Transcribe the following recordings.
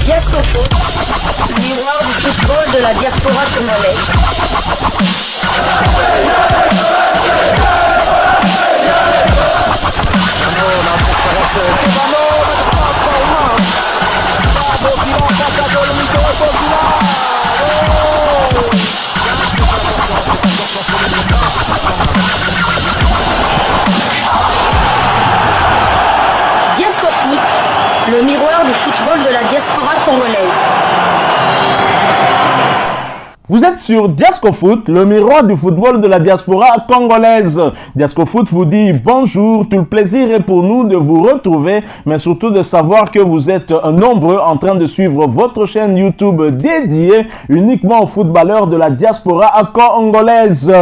Diasco Foot, miroir du football de la diaspora congolaise. Diasco Foot, le miroir du football de la diaspora congolaise. Vous êtes sur Diasco Foot, le miroir du football de la diaspora congolaise. Diasco Foot vous dit bonjour, tout le plaisir est pour nous de vous retrouver, mais surtout de savoir que vous êtes nombreux en train de suivre votre chaîne YouTube dédiée uniquement aux footballeurs de la diaspora congolaise.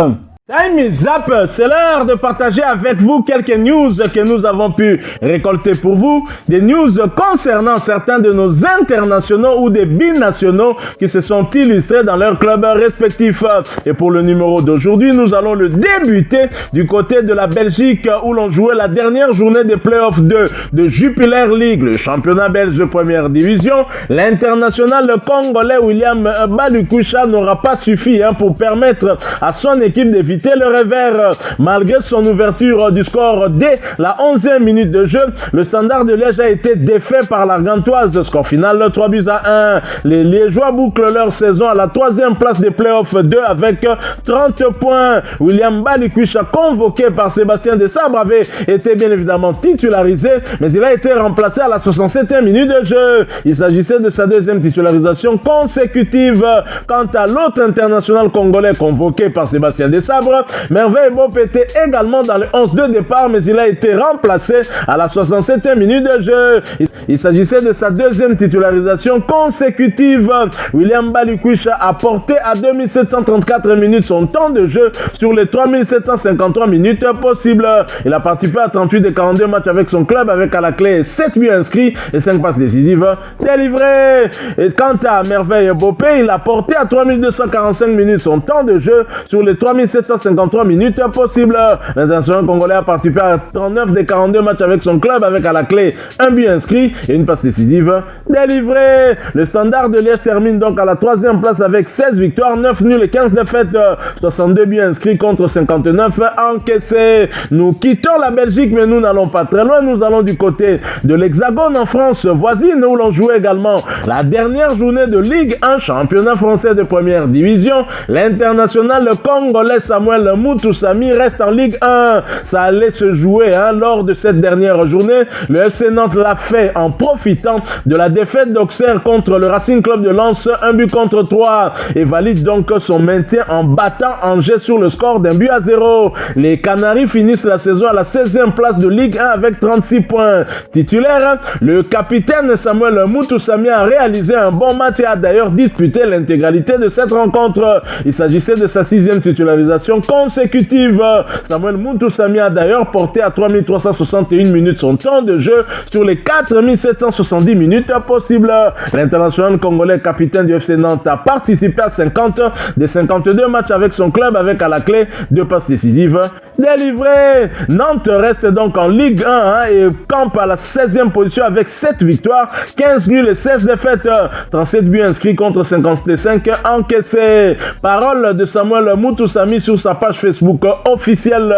Time is up, c'est l'heure de partager avec vous quelques news que nous avons pu récolter pour vous. Des news concernant certains de nos internationaux ou des binationaux qui se sont illustrés dans leurs clubs respectifs. Et pour le numéro d'aujourd'hui, nous allons le débuter du côté de la Belgique où l'on jouait la dernière journée des playoffs de Jupiler League, le championnat belge de première division. L'international congolais William Balukusha n'aura pas suffi pour permettre à son équipe d'éviter le revers. Malgré son ouverture du score dès la 11e minute de jeu, le Standard de Liège a été défait par la Gantoise. Score final 3-1. Les Liégeois bouclent leur saison à la 3e place des playoffs 2 avec 30 points. William Balukusha, convoqué par Sébastien Desabre, avait été bien évidemment titularisé, mais il a été remplacé à la 67e minute de jeu. Il s'agissait de sa deuxième titularisation consécutive. Quant à l'autre international congolais convoqué par Sébastien Desabre, Merveille Bopp était également dans le 11 de départ, mais il a été remplacé à la 67e minute de jeu. Il s'agissait de sa deuxième titularisation consécutive. William Balukusha a porté à 2734 minutes son temps de jeu sur les 3753 minutes possibles. Il a participé à 38 des 42 matchs avec son club, avec à la clé 7 buts inscrits et 5 passes décisives délivrées. Et quant à Merveille Bopp, il a porté à 3245 minutes son temps de jeu sur les 3753 minutes possibles. L'international congolais a participé à 39 des 42 matchs avec son club, avec à la clé un but inscrit et une passe décisive délivrée. Le Standard de Liège termine donc à la 3e place avec 16 victoires, 9 nuls et 15 défaites, 62 buts inscrits contre 59 encaissés. Nous quittons la Belgique, mais nous n'allons pas très loin. Nous allons du côté de l'Hexagone en France voisine où l'on jouait également la dernière journée de Ligue 1, championnat français de première division. L'international congolais Samuel Mutusami reste en Ligue 1. Ça allait se jouer lors de cette dernière journée. Le FC Nantes l'a fait en profitant de la défaite d'Auxerre contre le Racing Club de Lens, 1-3, et valide donc son maintien en battant Angers sur le score d'1-0. Les Canaries finissent la saison à la 16e place de Ligue 1 avec 36 points. Titulaire, le capitaine Samuel Mutusami a réalisé un bon match et a d'ailleurs disputé l'intégralité de cette rencontre. Il s'agissait de sa 6e titularisation consécutive. Samuel Mutusami a d'ailleurs porté à 3361 minutes son temps de jeu sur les 4770 minutes possibles. L'international congolais capitaine du FC Nantes a participé à 50 des 52 matchs avec son club, avec à la clé 2 passes décisives délivrées. Nantes reste donc en Ligue 1 et campe à la 16e position avec 7 victoires, 15 nuls et 16 défaites, 37 buts inscrits contre 55 encaissés. Parole de Samuel Mutusami sur sa page Facebook officielle.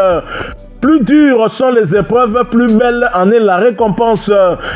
Plus dures sont les épreuves, plus belle en est la récompense.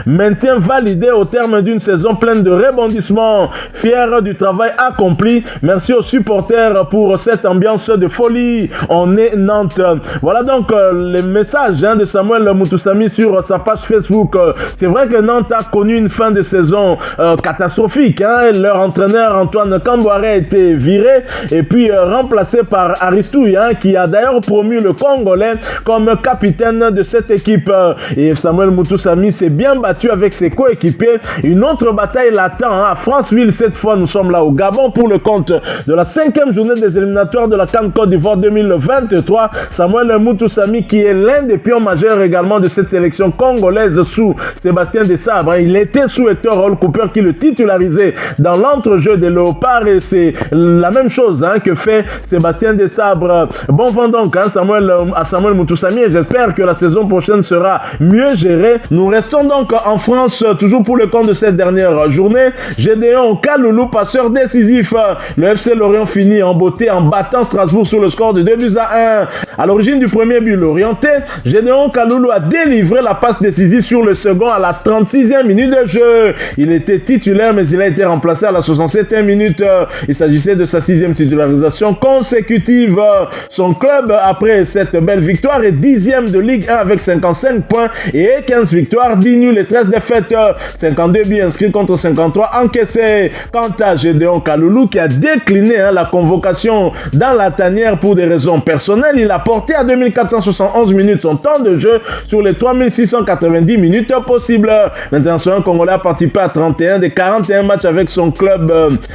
Maintien validé au terme d'une saison pleine de rebondissements. Fier du travail accompli. Merci aux supporters pour cette ambiance de folie. On est Nantes. Voilà donc les messages de Samuel Mutusami sur sa page Facebook. C'est vrai que Nantes a connu une fin de saison catastrophique. Leur entraîneur Antoine Kambouaré a été viré et puis remplacé par Aristouille, qui a d'ailleurs promu le Congolais comme capitaine de cette équipe. Et Samuel Mutusami s'est bien battu avec ses coéquipiers. Une autre bataille l'attend à Franceville. Cette fois, nous sommes là au Gabon pour le compte de la 5e journée des éliminatoires de la CAN Côte d'Ivoire 2023. Samuel Mutusami, qui est l'un des pions majeurs également de cette sélection congolaise sous Sébastien Desabre. Il était sous Hector Hall Cooper qui le titularisait dans l'entrejeu des Léopards et c'est la même chose que fait Sébastien Desabre. Bon vent donc à Samuel Mutusami amis, et j'espère que la saison prochaine sera mieux gérée. Nous restons donc en France, toujours pour le compte de cette dernière journée. Gédéon Kaloulou, passeur décisif. Le FC Lorient finit en beauté en battant Strasbourg sur le score de 2-1. À l'origine du premier but lorientais, Gédéon Kaloulou a délivré la passe décisive sur le second à la 36e minute de jeu. Il était titulaire, mais il a été remplacé à la 67e minute. Il s'agissait de sa 6e titularisation consécutive. Son club, après cette belle victoire, est 10e de Ligue 1 avec 55 points et 15 victoires, 10 nuls et 13 défaites. 52 buts inscrits contre 53 encaissés. Quant à Gédéon Kaloulou, qui a décliné la convocation dans la tanière pour des raisons personnelles, il a porté à 2471 minutes son temps de jeu sur les 3690 minutes possibles. L'international congolais a participé à 31 des 41 matchs avec son club,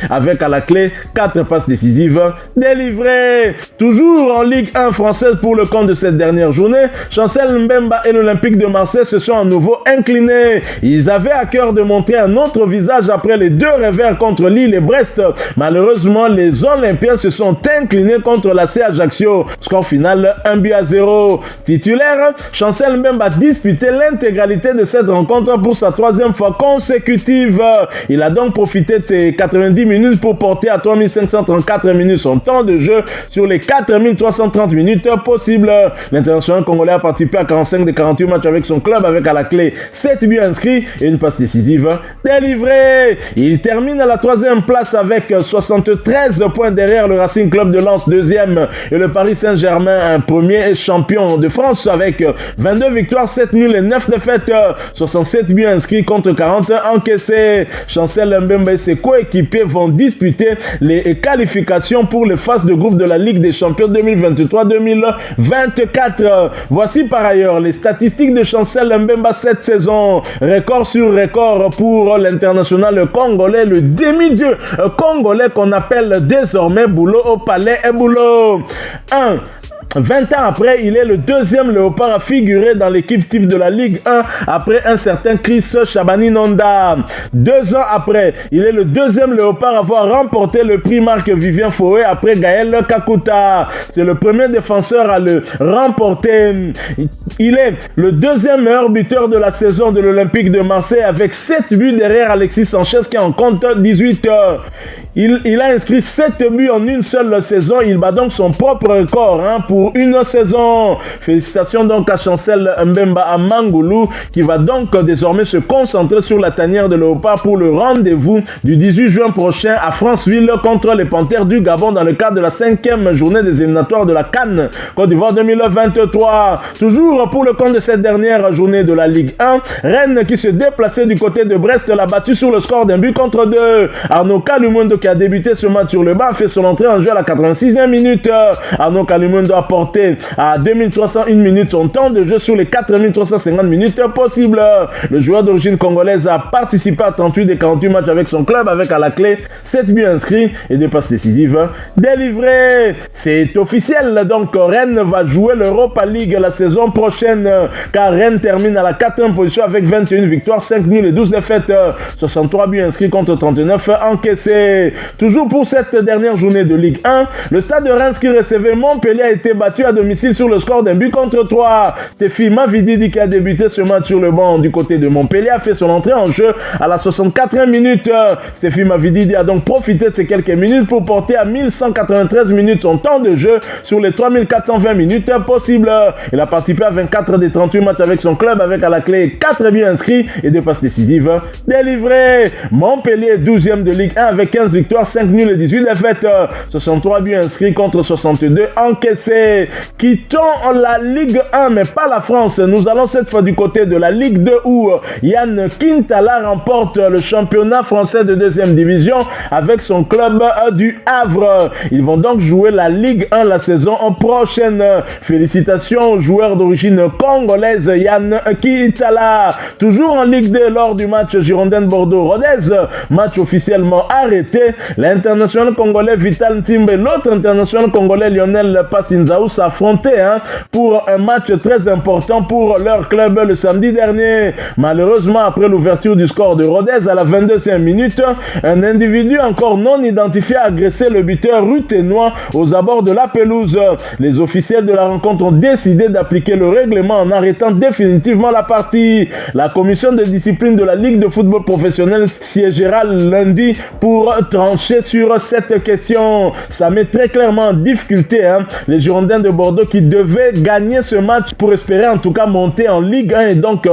avec à la clé 4 passes décisives délivrées. Toujours en Ligue 1 française pour le compte de cette dernière journée, Chancel Mbemba et l'Olympique de Marseille se sont à nouveau inclinés. Ils avaient à cœur de montrer un autre visage après les 2 revers contre Lille et Brest. Malheureusement, les Olympiens se sont inclinés contre l'AC Ajaccio. Score final 1-0. Titulaire, Chancel Mbemba a disputé l'intégralité de cette rencontre pour sa 3e fois consécutive. Il a donc profité de ses 90 minutes pour porter à 3534 minutes son temps de jeu sur les 4330 minutes possibles. L'international congolais a participé à 45 des 48 matchs avec son club, avec à la clé 7 buts inscrits et une passe décisive délivrée. Il termine à la 3e place avec 73 points derrière le Racing Club de Lens 2e et le Paris Saint-Germain 1er champion de France avec 22 victoires, 7 nuls et 9 défaites, 67 buts inscrits contre 40 encaissés. Chancel Mbemba et ses coéquipiers vont disputer les qualifications pour les phases de groupe de la Ligue des Champions 2023-2024. Voici par ailleurs les statistiques de Chancel Mbemba cette saison. Record sur record pour l'international congolais, le demi-dieu congolais qu'on appelle désormais Boulot au Palais et Boulot. 20 ans après, il est le 2e léopard à figurer dans l'équipe type de la Ligue 1 après un certain Chris Chabani-Nonda. 2 ans après, il est le 2e léopard à avoir remporté le prix Marc-Vivien Foé après Gaël Kakuta. C'est le premier défenseur à le remporter. Il est le 2e meilleur buteur de la saison de l'Olympique de Marseille avec 7 buts derrière Alexis Sanchez qui en compte 18. Il a inscrit 7 buts en une seule saison. Il bat donc son propre record pour une saison. Félicitations donc à Chancel Mbemba à Mangoulou qui va donc désormais se concentrer sur la tanière de Léopard pour le rendez-vous du 18 juin prochain à Franceville contre les Panthères du Gabon dans le cadre de la 5e journée des éliminatoires de la CAN Côte d'Ivoire 2023. Toujours pour le compte de cette dernière journée de la Ligue 1, Rennes qui se déplaçait du côté de Brest l'a battu sur le score d'un but contre 2. Arnaud Kalumundo qui a débuté ce match sur le banc a fait son entrée en jeu à la 86e minute. Arnaud Kalumundo a porté à 2301 minutes son temps de jeu sur les 4350 minutes possibles. Le joueur d'origine congolaise a participé à 38 des 48 matchs avec son club avec à la clé 7 buts inscrits et 2 passes décisives délivrées. C'est officiel, donc Rennes va jouer l'Europa League la saison prochaine car Rennes termine à la 4e position avec 21 victoires, 5 nuls et 12 défaites, 63 buts inscrits contre 39 encaissés. Toujours pour cette dernière journée de Ligue 1, le stade de Reims qui recevait Montpellier a été battu à domicile sur le score d'un but contre 3. Stéphie Mavididi qui a débuté ce match sur le banc du côté de Montpellier a fait son entrée en jeu à la 64e minute. Stéphie Mavididi a donc profité de ces quelques minutes pour porter à 1193 minutes son temps de jeu sur les 3420 minutes possibles. Il a participé à 24 des 38 matchs avec son club avec à la clé 4 buts inscrits et 2 passes décisives délivrées. Montpellier 12e de Ligue 1 avec 15 victoires, 5 nuls et 18 défaites, 63 buts inscrits contre 62 encaissés. Quittons la Ligue 1 mais pas la France. Nous allons cette fois du côté de la Ligue 2 où Yann Quintala remporte le championnat français de 2e division avec son club du Havre. Ils vont donc jouer la Ligue 1 la saison prochaine. Félicitations aux joueurs d'origine congolaise Yann Quintala. Toujours en Ligue 2 lors du match Girondin Bordeaux-Rodez, match officiellement arrêté l'international congolais Vital Ntimbe et l'autre international congolais Lionel Passinzaou s'affrontaient pour un match très important pour leur club le samedi dernier. Malheureusement, après l'ouverture du score de Rodez à la 22e minute, un individu encore non identifié a agressé le buteur ruténois aux abords de la pelouse. Les officiels de la rencontre ont décidé d'appliquer le règlement en arrêtant définitivement la partie. La commission de discipline de la Ligue de football professionnel siégera lundi pour trancher sur cette question. Ça met très clairement en difficulté les Girondins de Bordeaux qui devaient gagner ce match pour espérer en tout cas monter en Ligue 1 et donc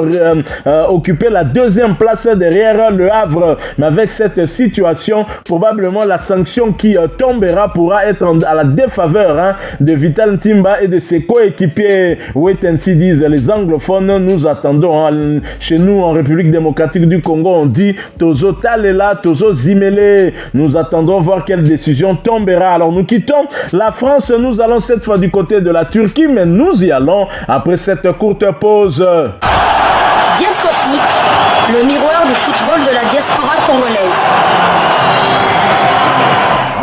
occuper la deuxième place derrière le Havre. Mais avec cette situation, probablement la sanction qui tombera pourra être à la défaveur de Vital Ntimba et de ses coéquipiers. Wait and see, disent les anglophones. Nous attendons. Chez nous en République démocratique du Congo, on dit Tozo Talela, Tozo Zimele. Nous attendons voir quelle décision tombera. Alors nous quittons la France, nous allons cette fois du côté de la Turquie, mais nous y allons après cette courte pause. Diasco Foot, le miroir du football de la diaspora congolaise.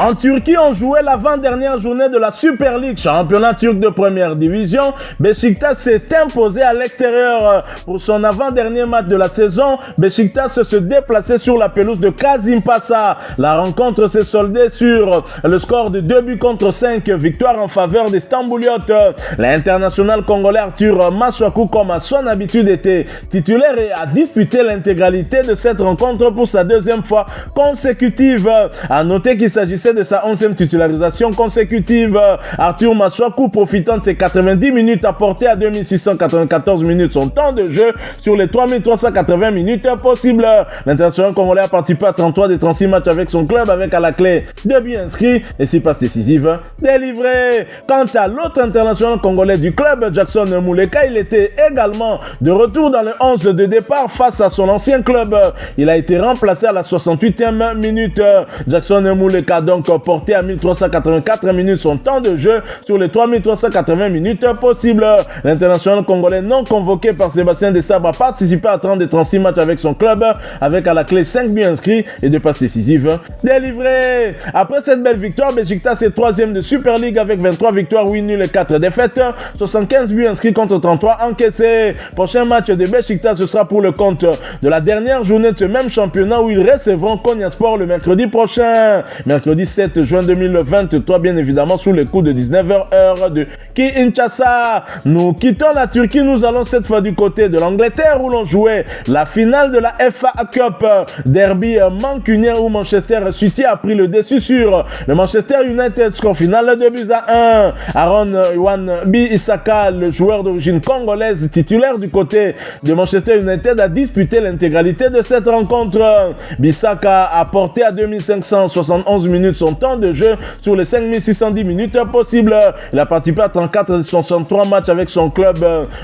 En Turquie, on jouait l'avant-dernière journée de la Super League, championnat turc de première division. Beşiktaş s'est imposé à l'extérieur pour son avant-dernier match de la saison. Beşiktaş se déplaçait sur la pelouse de Kasimpasa. La rencontre s'est soldée sur le score de 2-5, victoire en faveur des Stambouliotes. L'international congolais Arthur Masuaku, comme à son habitude, était titulaire et a disputé l'intégralité de cette rencontre pour sa deuxième fois consécutive. À noter qu'il s'agissait de sa 11e titularisation consécutive. Arthur Masuaku, profitant de ses 90 minutes, a porté à 2694 minutes son temps de jeu sur les 3380 minutes possibles. L'international congolais a participé à 33 des 36 matchs avec son club, avec à la clé 2 buts inscrits et 6 passes décisives délivrées. Quant à l'autre international congolais du club, Jackson Muleka, il était également de retour dans le 11 de départ face à son ancien club. Il a été remplacé à la 68e minute. Jackson Muleka donc porté à 1384 minutes son temps de jeu sur les 3380 minutes possibles. L'international congolais non convoqué par Sébastien Desabre a participé à 30 des 36 matchs avec son club, avec à la clé 5 buts inscrits et 2 passes décisives délivrées. Après cette belle victoire, Beşiktaş est 3e de Super League avec 23 victoires, 8 nuls et 4 défaites, 75 buts inscrits contre 33 encaissés. Prochain match de Beşiktaş, ce sera pour le compte de la dernière journée de ce même championnat où ils recevront Konyaspor le mercredi prochain. Mercredi 7 juin 2023, bien évidemment, sous les coups de 19h heure de Kinshasa. Nous quittons la Turquie, nous allons cette fois du côté de l'Angleterre où l'on jouait la finale de la FA Cup. Derby mancunien où Manchester City a pris le dessus sur le Manchester United. Score final 2-1. Aaron Wan-Bissaka, le joueur d'origine congolaise titulaire du côté de Manchester United, a disputé l'intégralité de cette rencontre. Bissaka a porté à 2571 minutes son temps de jeu sur les 5610 minutes possibles. Il a participé à 34 de 63 matchs avec son club.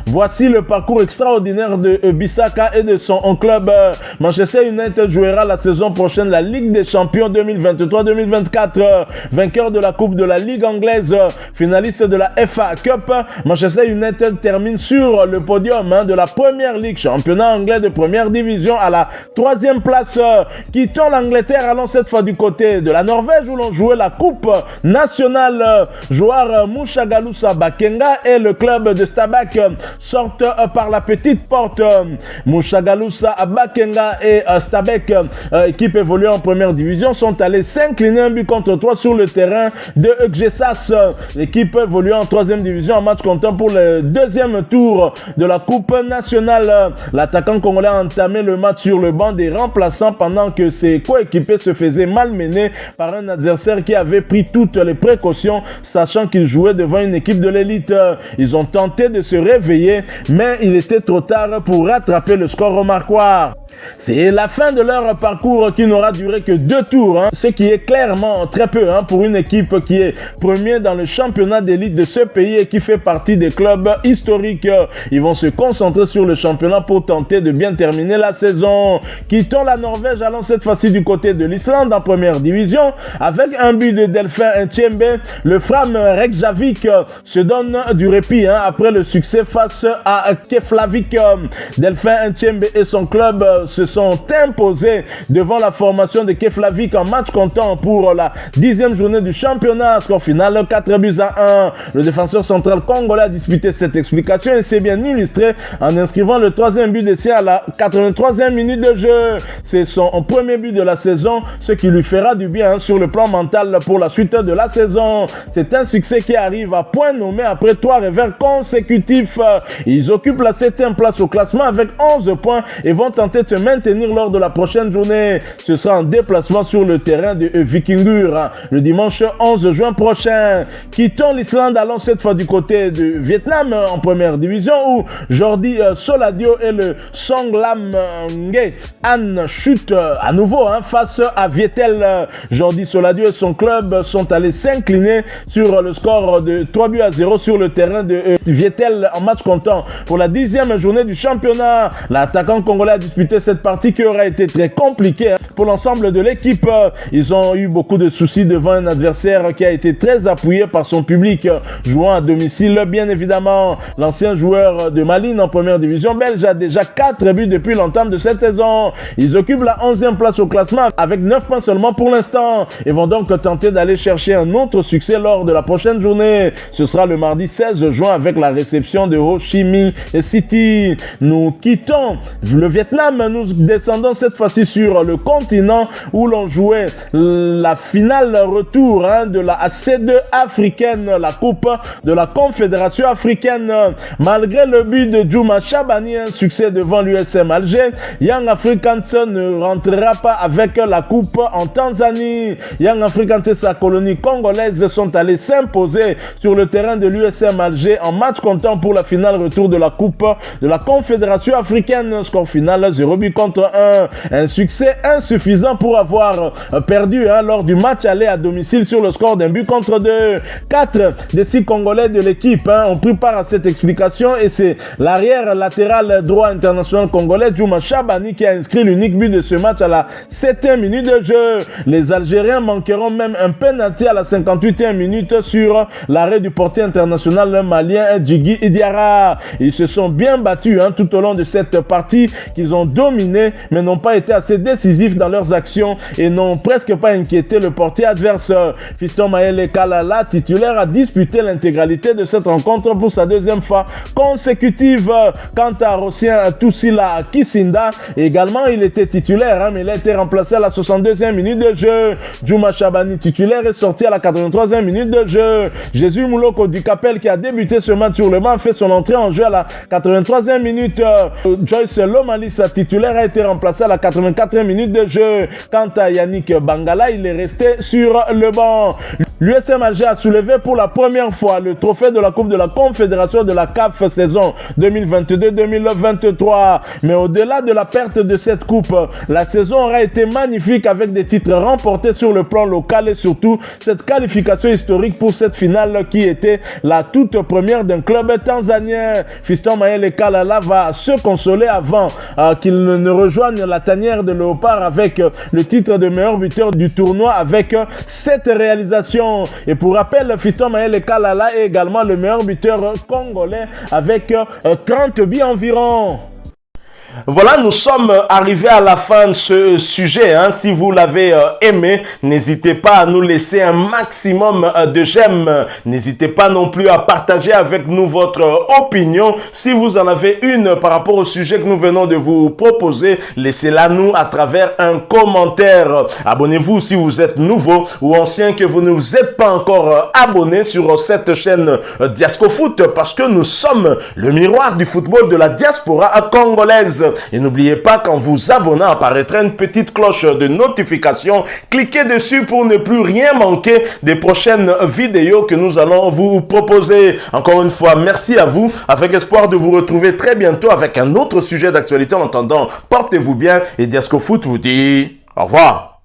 Voici le parcours extraordinaire de Bissaka et de son club. Manchester United jouera la saison prochaine la Ligue des Champions 2023-2024. Vainqueur de la Coupe de la Ligue anglaise, finaliste de la FA Cup, Manchester United termine sur le podium de la Premier League, championnat anglais de première division, à la 3e place. Quittons l'Angleterre, allons cette fois du côté de la Norvège où l'on jouait la Coupe nationale. Joueur Mushagalusa Bakenga et le club de Stabæk sortent par la petite porte. Mushagalusa Bakenga et Stabæk, équipe évoluée en première division, sont allés s'incliner 1-3 sur le terrain de Gjesas. L'équipe évolue en 3e division en match comptant pour le 2e tour de la Coupe nationale. L'attaquant congolais a entamé le match sur le banc des remplaçants pendant que ses coéquipiers se faisaient malmener par un adversaire qui avait pris toutes les précautions, sachant qu'il jouait devant une équipe de l'élite. Ils ont tenté de se réveiller, mais il était trop tard pour rattraper le score remarquable. C'est la fin de leur parcours qui n'aura duré que 2 tours, ce qui est clairement très peu pour une équipe qui est premier dans le championnat d'élite de ce pays et qui fait partie des clubs historiques. Ils vont se concentrer sur le championnat pour tenter de bien terminer la saison. Quittons la Norvège, allons cette fois-ci du côté de l'Islande en première division. avec un but de Delphin Ntchembe. Le Fram Reykjavik se donne du répit après le succès face à Keflavik. Delphin Ntchembe et son club se sont imposés devant la formation de Keflavik en match comptant pour la 10e journée du championnat. Score final 4-1. Le défenseur central congolais a disputé cette explication et s'est bien illustré en inscrivant le 3e but d'essai à la 83e minute de jeu. C'est son premier but de la saison, ce qui lui fera du bien sur le plan mental pour la suite de la saison. C'est un succès qui arrive à point nommé après 3 revers consécutifs. Ils occupent la 7e place au classement avec 11 points et vont tenter de se maintenir lors de la prochaine journée. Ce sera un déplacement sur le terrain de Vikingur le dimanche 11 juin prochain. Quittons l'Islande, allons cette fois du côté du Vietnam en première division où Jordi Soladio et le Songlam Nge An chute à nouveau face à Vietel. Jordi Soladio et son club sont allés s'incliner sur le score de 3-0 sur le terrain de Vietel en match comptant pour la 10e journée du championnat. L'attaquant congolais a disputé cette partie qui aura été très compliquée pour l'ensemble de l'équipe. Ils ont eu beaucoup de soucis devant un adversaire qui a été très appuyé par son public, jouant à domicile. Bien évidemment, l'ancien joueur de Malines en première division belge a déjà 4 buts depuis l'entame de cette saison. Ils occupent la 11e place au classement avec 9 points seulement pour l'instant et vont donc tenter d'aller chercher un autre succès lors de la prochaine journée. Ce sera le mardi 16 juin avec la réception de Ho Chi Minh City. Nous quittons le Vietnam, nous descendons cette fois-ci sur le continent où l'on jouait la finale retour de la C2 africaine, la coupe de la Confédération africaine. Malgré le but de Djouma Chabani, un succès devant l'USM Alger, Young Africans ne rentrera pas avec la coupe en Tanzanie. Young Africans et sa colonie congolaise sont allés s'imposer sur le terrain de l'USM Alger en match comptant pour la finale retour de la coupe de la Confédération africaine. Score final 0 but contre 1. Un succès insuffisant pour avoir perdu lors du match aller à domicile sur le score d'un but contre 2. 4 des 6 Congolais de l'équipe ont pris part à cette explication et c'est l'arrière latéral droit international congolais Djouma Chabani qui a inscrit l'unique but de ce match à la 7e minute de jeu. Les Algériens manqueront même un penalty à la 58e minute sur l'arrêt du portier international malien Djigui Diarra. Ils se sont bien battus tout au long de cette partie qu'ils ont dominé mais n'ont pas été assez décisifs dans leurs actions et n'ont presque pas inquiété le portier adverse. Fiston Mayele Kalala, titulaire, a disputé l'intégralité de cette rencontre pour sa 2e fois consécutive. Quant à Rossien Toussila Kisinda, également il était titulaire mais il a été remplacé à la 62e minute de jeu. Djouma Chabani, titulaire, est sorti à la 83e minute de jeu. Jésus Mouloko Dicapel, qui a débuté ce match sur le banc, fait son entrée en jeu à la 83e minute. Joyce Lomalis, sa titulaire, a été remplacé à la 84e minute de jeu. Quant à Yannick Bangala, il est resté sur le banc. L'USM Alger a soulevé pour la première fois le trophée de la Coupe de la Confédération de la CAF saison 2022-2023. Mais au-delà de la perte de cette coupe, la saison aura été magnifique avec des titres remportés sur le plan local et surtout cette qualification historique pour cette finale qui était la toute première d'un club tanzanien. Fiston Mayele Kalala va se consoler avant qu'il ne rejoigne la tanière de Léopard avec le titre de meilleur buteur du tournoi avec 7 réalisations. Et pour rappel, Fiston Mayele Kalala est également le meilleur buteur congolais avec 30 buts environ. Voilà, nous sommes arrivés à la fin de ce sujet. Si vous l'avez aimé, n'hésitez pas à nous laisser un maximum de j'aime. N'hésitez pas non plus à partager avec nous votre opinion. Si vous en avez une par rapport au sujet que nous venons de vous proposer, laissez-la nous à travers un commentaire. Abonnez-vous si vous êtes nouveau ou ancien que vous ne vous êtes pas encore abonné sur cette chaîne Diascofoot parce que nous sommes le miroir du football de la diaspora congolaise. Et n'oubliez pas qu'en vous abonnant apparaîtra une petite cloche de notification. Cliquez dessus pour ne plus rien manquer des prochaines vidéos que nous allons vous proposer. Encore une fois, merci à vous, avec espoir de vous retrouver très bientôt avec un autre sujet d'actualité. En attendant, portez-vous bien et Diascofoot vous dit au revoir.